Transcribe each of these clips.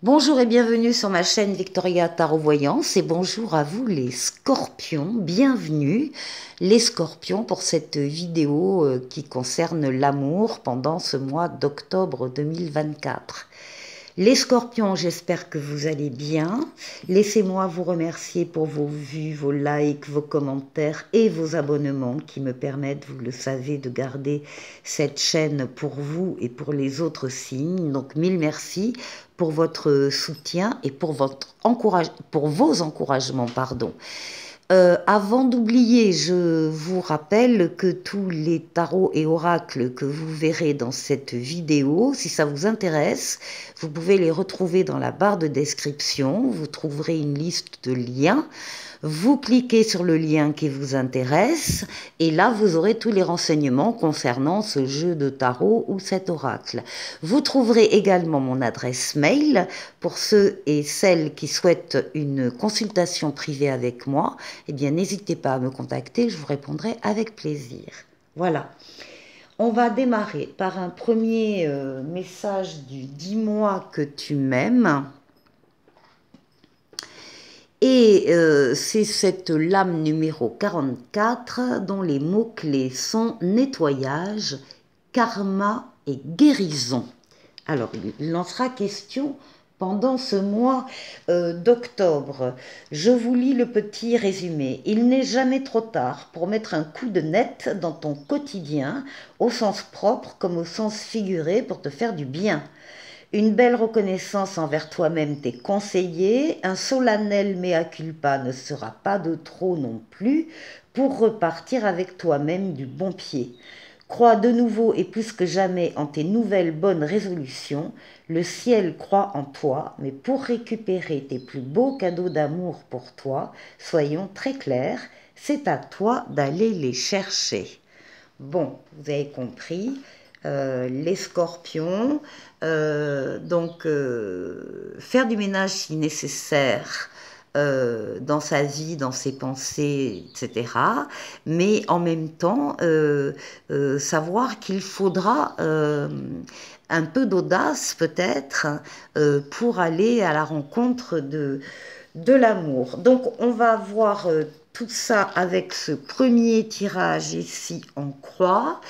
Bonjour et bienvenue sur ma chaîne Victoria Tarot Voyance et bonjour à vous les scorpions, bienvenue les scorpions pour cette vidéo qui concerne l'amour pendant ce mois d'octobre 2024. Les scorpions, j'espère que vous allez bien. Laissez-moi vous remercier pour vos vues, vos likes, vos commentaires et vos abonnements qui me permettent, vous le savez, de garder cette chaîne pour vous et pour les autres signes. Donc mille merci pour votre soutien et pour vos encouragements, pardon. Avant d'oublier, je vous rappelle que tous les tarots et oracles que vous verrez dans cette vidéo, si ça vous intéresse, vous pouvez les retrouver dans la barre de description. Vous trouverez une liste de liens. Vous cliquez sur le lien qui vous intéresse et là, vous aurez tous les renseignements concernant ce jeu de tarot ou cet oracle. Vous trouverez également mon adresse mail pour ceux et celles qui souhaitent une consultation privée avec moi. Eh bien, n'hésitez pas à me contacter, je vous répondrai avec plaisir. Voilà. On va démarrer par un premier message du « Dis-moi que tu m'aimes ». Et c'est cette lame numéro 44 dont les mots-clés sont nettoyage, karma et guérison. Alors, il en sera question pendant ce mois d'octobre. Je vous lis le petit résumé. Il n'est jamais trop tard pour mettre un coup de net dans ton quotidien, au sens propre comme au sens figuré, pour te faire du bien. Une belle reconnaissance envers toi-même t'est conseillée, un solennel mea culpa ne sera pas de trop non plus pour repartir avec toi-même du bon pied. Crois de nouveau et plus que jamais en tes nouvelles bonnes résolutions, le ciel croit en toi, mais pour récupérer tes plus beaux cadeaux d'amour pour toi, soyons très clairs, c'est à toi d'aller les chercher. Bon, vous avez compris, les scorpions, faire du ménage si nécessaire dans sa vie, dans ses pensées, etc. Mais en même temps, savoir qu'il faudra un peu d'audace peut-être pour aller à la rencontre de l'amour. Donc on va voir tout ça avec ce premier tirage ici en croix.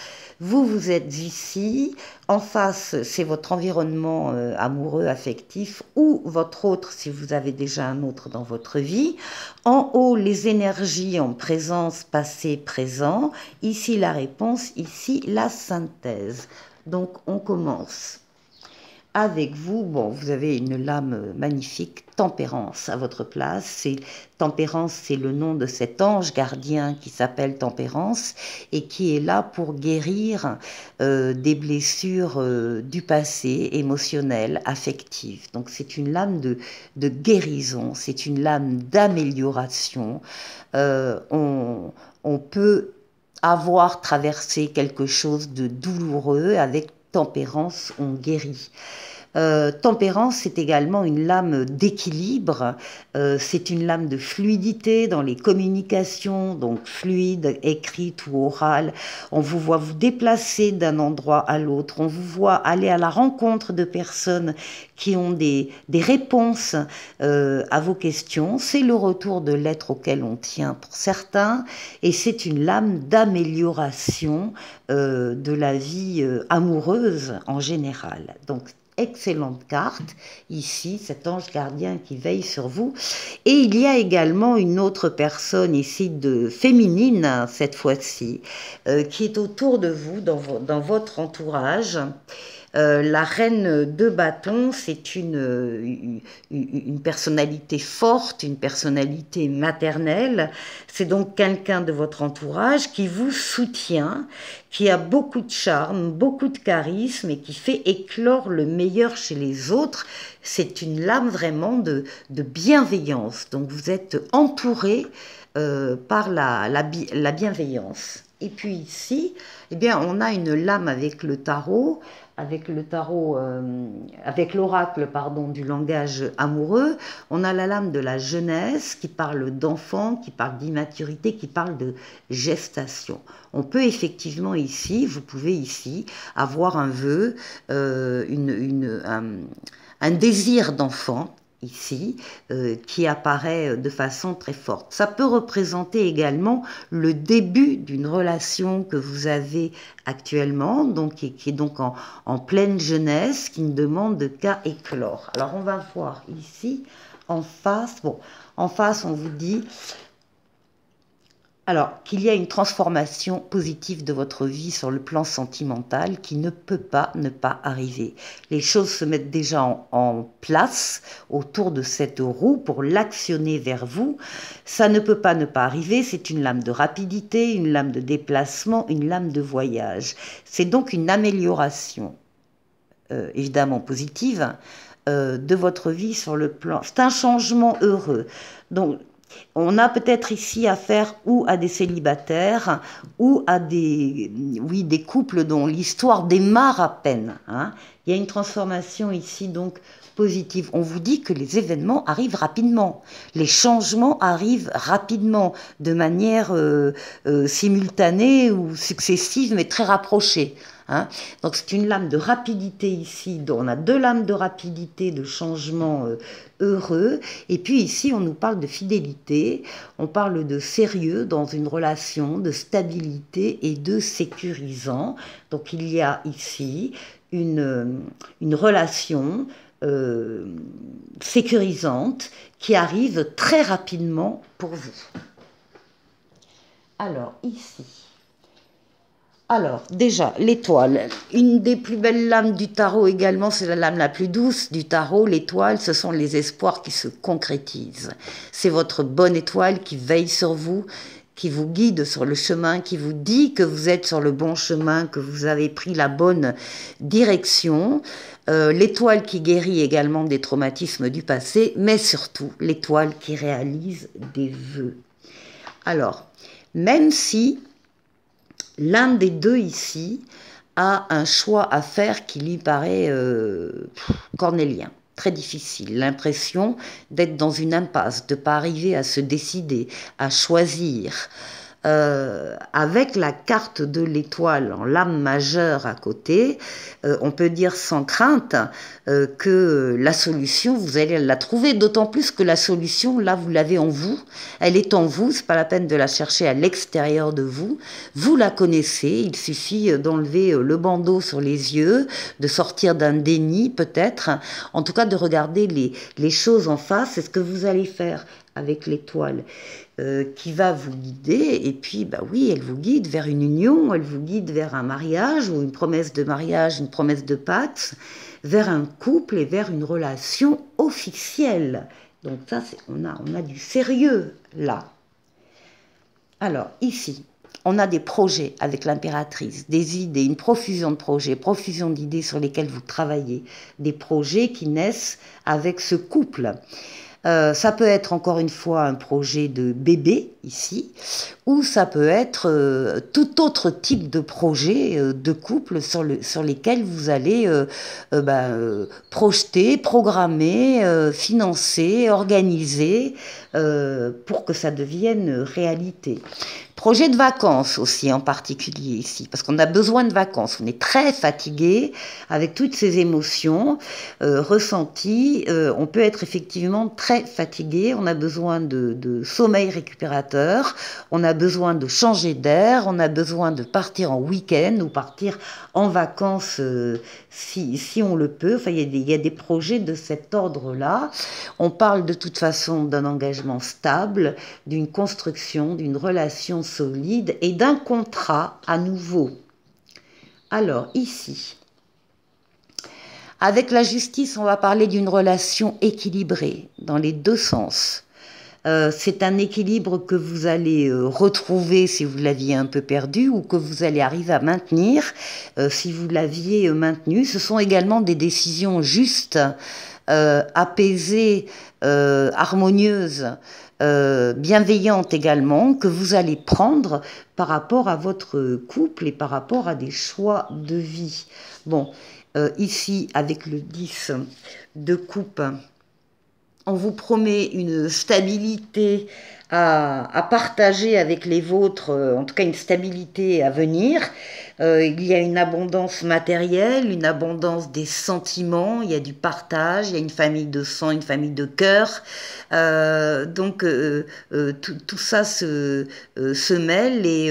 Vous êtes ici, en face c'est votre environnement amoureux, affectif ou votre autre si vous avez déjà un autre dans votre vie. En haut les énergies en présence, passé, présent. Ici la réponse, ici la synthèse. Donc on commence. Avec vous, bon, vous avez une lame magnifique, Tempérance à votre place. Tempérance, c'est le nom de cet ange gardien qui s'appelle Tempérance et qui est là pour guérir des blessures du passé, émotionnelles, affectives. Donc c'est une lame de guérison, c'est une lame d'amélioration. On peut avoir traversé quelque chose de douloureux avec Tempérance, on guérit. Tempérance, c'est également une lame d'équilibre, c'est une lame de fluidité dans les communications, donc fluide, écrite ou orale. On vous voit vous déplacer d'un endroit à l'autre, on vous voit aller à la rencontre de personnes qui ont des réponses à vos questions. C'est le retour de l'être auquel on tient pour certains, et c'est une lame d'amélioration de la vie amoureuse en général. Donc, excellente carte, ici, cet ange gardien qui veille sur vous. Et il y a également une autre personne ici, féminine cette fois-ci, qui est autour de vous, dans votre entourage. La reine de bâton, c'est une personnalité forte, une personnalité maternelle. C'est donc quelqu'un de votre entourage qui vous soutient, qui a beaucoup de charme, beaucoup de charisme et qui fait éclore le meilleur chez les autres. C'est une lame vraiment de bienveillance. Donc vous êtes entouré par la bienveillance. Et puis ici, eh bien, on a une lame avec l'oracle, pardon, du langage amoureux. On a la lame de la jeunesse qui parle d'enfant, qui parle d'immaturité, qui parle de gestation. On peut effectivement ici, vous pouvez ici avoir un vœu, un désir d'enfant, ici, qui apparaît de façon très forte. Ça peut représenter également le début d'une relation que vous avez actuellement, donc, qui est donc en pleine jeunesse, qui ne demande qu'à éclore. Alors on va voir ici, en face, bon, en face on vous dit alors qu'il y a une transformation positive de votre vie sur le plan sentimental qui ne peut pas ne pas arriver. Les choses se mettent déjà en place autour de cette roue pour l'actionner vers vous. Ça ne peut pas ne pas arriver, c'est une lame de rapidité, une lame de déplacement, une lame de voyage. C'est donc une amélioration, évidemment positive, de votre vie sur le plan. C'est un changement heureux. Donc, on a peut-être ici affaire ou à des célibataires ou à des couples dont l'histoire démarre à peine. Hein. Il y a une transformation ici donc positive. On vous dit que les événements arrivent rapidement, les changements arrivent rapidement, de manière simultanée ou successive, mais très rapprochée. Hein. Donc c'est une lame de rapidité ici, on a deux lames de rapidité, de changement heureux, et puis ici on nous parle de fidélité, on parle de sérieux dans une relation, de stabilité et de sécurisant. Donc il y a ici une relation sécurisante qui arrive très rapidement pour vous. Alors ici, alors, déjà, l'étoile. Une des plus belles lames du tarot également, c'est la lame la plus douce du tarot. L'étoile, ce sont les espoirs qui se concrétisent. C'est votre bonne étoile qui veille sur vous, qui vous guide sur le chemin, qui vous dit que vous êtes sur le bon chemin, que vous avez pris la bonne direction. L'étoile qui guérit également des traumatismes du passé, mais surtout l'étoile qui réalise des vœux. Alors, même si l'un des deux ici a un choix à faire qui lui paraît cornélien, très difficile. L'impression d'être dans une impasse, de ne pas arriver à se décider, à choisir. Avec la carte de l'étoile en lame majeure à côté, on peut dire sans crainte que la solution, vous allez la trouver, d'autant plus que la solution, là, vous l'avez en vous, elle est en vous, c'est pas la peine de la chercher à l'extérieur de vous, vous la connaissez, il suffit d'enlever le bandeau sur les yeux, de sortir d'un déni peut-être, en tout cas de regarder les choses en face, c'est ce que vous allez faire avec l'étoile qui va vous guider, et puis bah oui, elle vous guide vers une union, elle vous guide vers un mariage ou une promesse de mariage, une promesse de pax, vers un couple et vers une relation officielle. Donc ça, on a du sérieux là. Alors ici, on a des projets avec l'impératrice, des idées, une profusion de projets, profusion d'idées sur lesquelles vous travaillez, des projets qui naissent avec ce couple. Ça peut être encore une fois un projet de bébé ici, ou ça peut être tout autre type de projet de couple sur lesquels vous allez projeter, programmer, financer, organiser pour que ça devienne réalité. Projet de vacances aussi en particulier ici, parce qu'on a besoin de vacances. On est très fatigué avec toutes ces émotions ressenties. On peut être effectivement très fatigué. On a besoin de sommeil récupérateur. On a besoin de changer d'air. On a besoin de partir en week-end ou partir en vacances si on le peut. Enfin, il y a des projets de cet ordre-là. On parle de toute façon d'un engagement stable, d'une construction, d'une relation solide et d'un contrat à nouveau. Alors ici, avec la justice, on va parler d'une relation équilibrée dans les deux sens. C'est un équilibre que vous allez retrouver si vous l'aviez un peu perdu ou que vous allez arriver à maintenir si vous l'aviez maintenu. Ce sont également des décisions justes, apaisées, harmonieuses, bienveillante également, que vous allez prendre par rapport à votre couple et par rapport à des choix de vie. Bon, ici, avec le 10 de coupe, On vous promet une stabilité à partager avec les vôtres, en tout cas une stabilité à venir. Il y a une abondance matérielle, une abondance des sentiments, il y a du partage, il y a une famille de sang, une famille de cœur. Tout ça se mêle et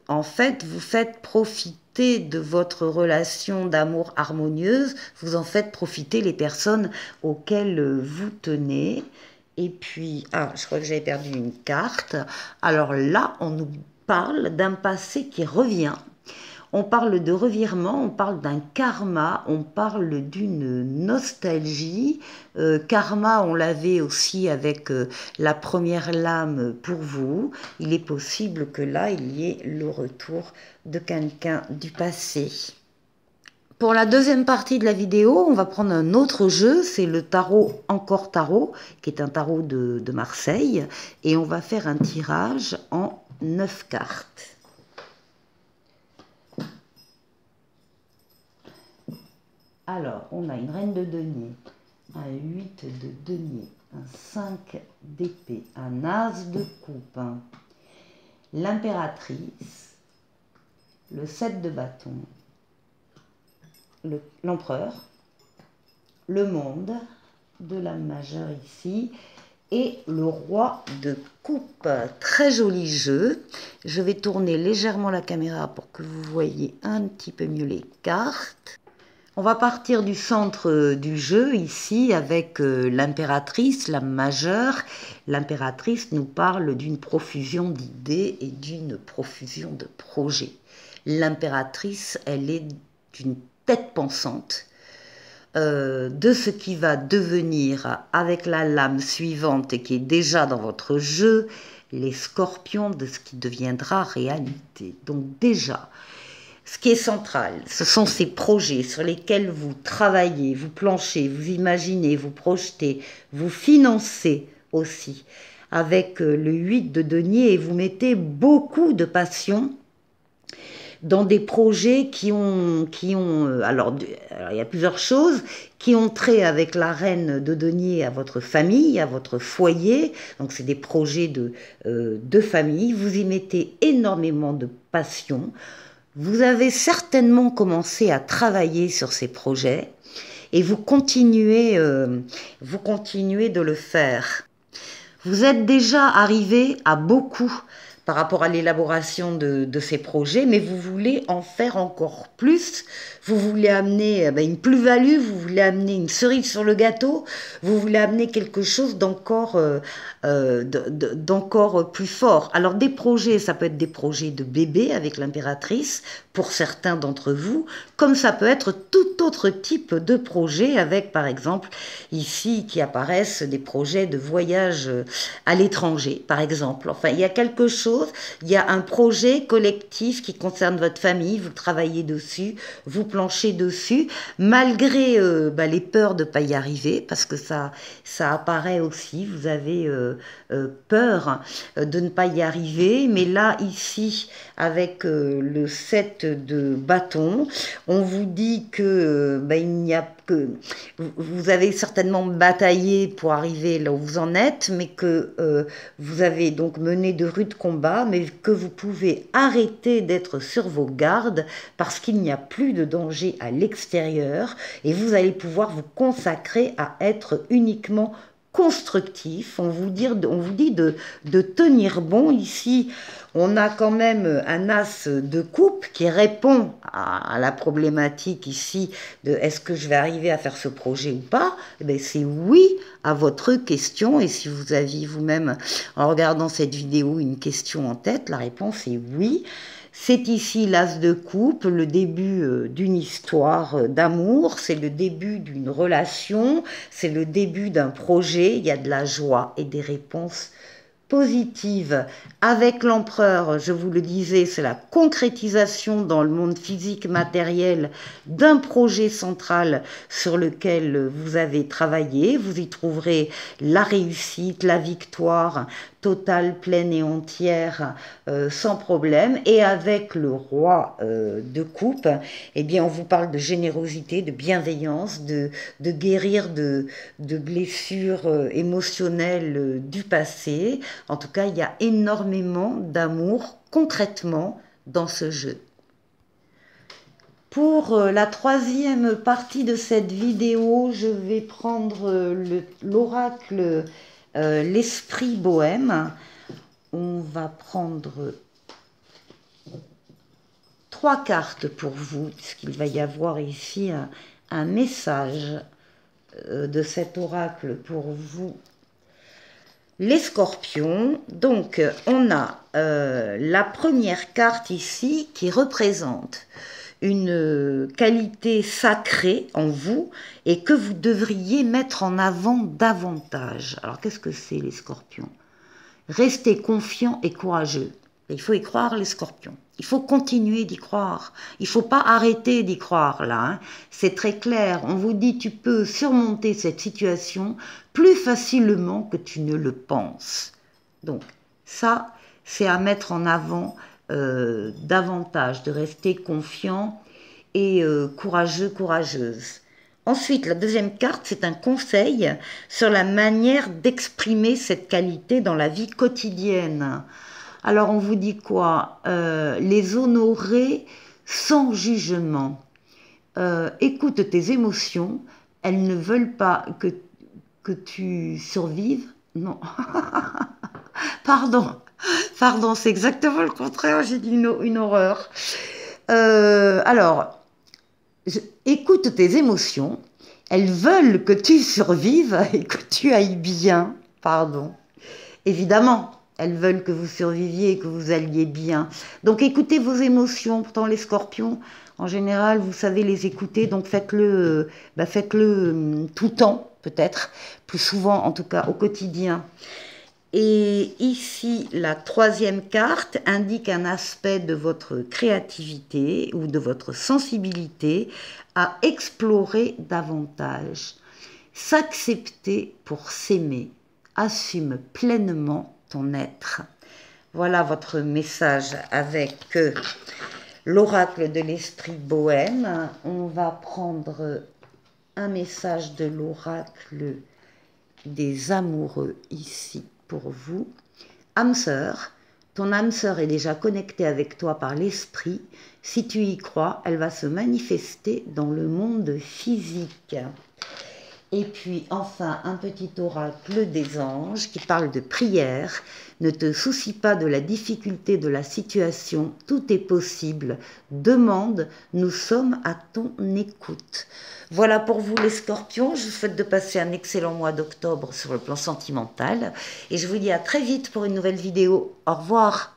en fait, vous faites profiter de votre relation d'amour harmonieuse, vous en faites profiter les personnes auxquelles vous tenez. Et puis, ah, je crois que j'avais perdu une carte. Alors là, on nous parle d'un passé qui revient. On parle de revirement, on parle d'un karma, on parle d'une nostalgie. Karma, on l'avait aussi avec la première lame pour vous. Il est possible que là, il y ait le retour de quelqu'un du passé. Pour la deuxième partie de la vidéo, on va prendre un autre jeu, c'est le tarot Encore Tarot, qui est un tarot de Marseille, et on va faire un tirage en 9 cartes. Alors, on a une reine de denier, un 8 de denier, un 5 d'épée, un as de coupe, l'impératrice, le 7 de bâton, l'empereur, le monde de la majeure ici et le roi de coupe. Très joli jeu. Je vais tourner légèrement la caméra pour que vous voyez un petit peu mieux les cartes. On va partir du centre du jeu ici avec l'impératrice, la majeure. L'impératrice nous parle d'une profusion d'idées et d'une profusion de projets. L'impératrice, elle est d'une tête pensante de ce qui va devenir avec la lame suivante et qui est déjà dans votre jeu, les scorpions, de ce qui deviendra réalité. Donc déjà, ce qui est central, ce sont ces projets sur lesquels vous travaillez, vous planchez, vous imaginez, vous projetez, vous financez aussi avec le 8 de denier et vous mettez beaucoup de passion dans des projets alors il y a plusieurs choses qui ont trait avec la reine de denier à votre famille, à votre foyer. Donc c'est des projets de famille. Vous y mettez énormément de passion. Vous avez certainement commencé à travailler sur ces projets et vous continuez de le faire. Vous êtes déjà arrivé à beaucoup par rapport à l'élaboration de ces projets, mais vous voulez en faire encore plus, vous voulez amener une plus-value, vous voulez amener une cerise sur le gâteau, vous voulez amener quelque chose d'encore plus fort. Alors des projets, ça peut être des projets de bébé avec l'impératrice, pour certains d'entre vous, comme ça peut être tout autre type de projet avec, par exemple, ici qui apparaissent des projets de voyage à l'étranger, par exemple. Enfin, il y a quelque chose, il y a un projet collectif qui concerne votre famille, vous travaillez dessus, vous planchez dessus, malgré les peurs de ne pas y arriver, parce que ça apparaît aussi, vous avez peur de ne pas y arriver, mais là, ici, avec le 7 de bâton, on vous dit que il n'y a que vous avez certainement bataillé pour arriver là où vous en êtes, mais que vous avez donc mené de rudes combats, mais que vous pouvez arrêter d'être sur vos gardes parce qu'il n'y a plus de danger à l'extérieur et vous allez pouvoir vous consacrer à être uniquement constructif. On vous dit de tenir bon. Ici, on a quand même un as de coupe qui répond à la problématique ici de est-ce que je vais arriver à faire ce projet ou pas. C'est oui à votre question. Et si vous aviez vous-même, en regardant cette vidéo, une question en tête, la réponse est oui. C'est ici l'as de coupe, le début d'une histoire d'amour, c'est le début d'une relation, c'est le début d'un projet, il y a de la joie et des réponses positive avec l'empereur, je vous le disais, c'est la concrétisation dans le monde physique matériel d'un projet central sur lequel vous avez travaillé. Vous y trouverez la réussite, la victoire totale, pleine et entière, sans problème. Et avec le roi de coupe, eh bien, on vous parle de générosité, de bienveillance, de guérir de blessures émotionnelles du passé. En tout cas, il y a énormément d'amour concrètement dans ce jeu. Pour la troisième partie de cette vidéo, je vais prendre l'oracle l'esprit bohème. On va prendre 3 cartes pour vous, puisqu'il va y avoir ici un message de cet oracle pour vous, les scorpions. Donc, on a la première carte ici qui représente une qualité sacrée en vous et que vous devriez mettre en avant davantage. Alors, qu'est-ce que c'est les scorpions? Restez confiants et courageux. Il faut y croire, les scorpions. Il faut continuer d'y croire. Il ne faut pas arrêter d'y croire, là. Hein. C'est très clair. On vous dit, tu peux surmonter cette situation plus facilement que tu ne le penses. Donc, ça, c'est à mettre en avant davantage, de rester confiant et courageux, courageuse. Ensuite, la deuxième carte, c'est un conseil sur la manière d'exprimer cette qualité dans la vie quotidienne. Alors, on vous dit quoi? Les honorer sans jugement. Écoute tes émotions, elles ne veulent pas que tu survives. Non, pardon, c'est exactement le contraire, j'ai dit une horreur. Alors, écoute tes émotions, elles veulent que tu survives et que tu ailles bien. Pardon. Évidemment, elles veulent que vous surviviez et que vous alliez bien. Donc écoutez vos émotions. Pourtant les scorpions, en général, vous savez les écouter. Donc faites-le tout le temps, peut-être. Plus souvent, en tout cas, au quotidien. Et ici, la troisième carte indique un aspect de votre créativité ou de votre sensibilité à explorer davantage. S'accepter pour s'aimer. Assume pleinement ton être. Voilà votre message avec l'oracle de l'esprit bohème. On va prendre un message de l'oracle des amoureux ici pour vous. Âme sœur, ton âme sœur est déjà connectée avec toi par l'esprit. Si tu y crois, elle va se manifester dans le monde physique. Et puis enfin un petit oracle des anges qui parle de prière. Ne te soucie pas de la difficulté de la situation, tout est possible. Demande, nous sommes à ton écoute. Voilà pour vous les scorpions, je vous souhaite de passer un excellent mois d'octobre sur le plan sentimental. Et je vous dis à très vite pour une nouvelle vidéo. Au revoir.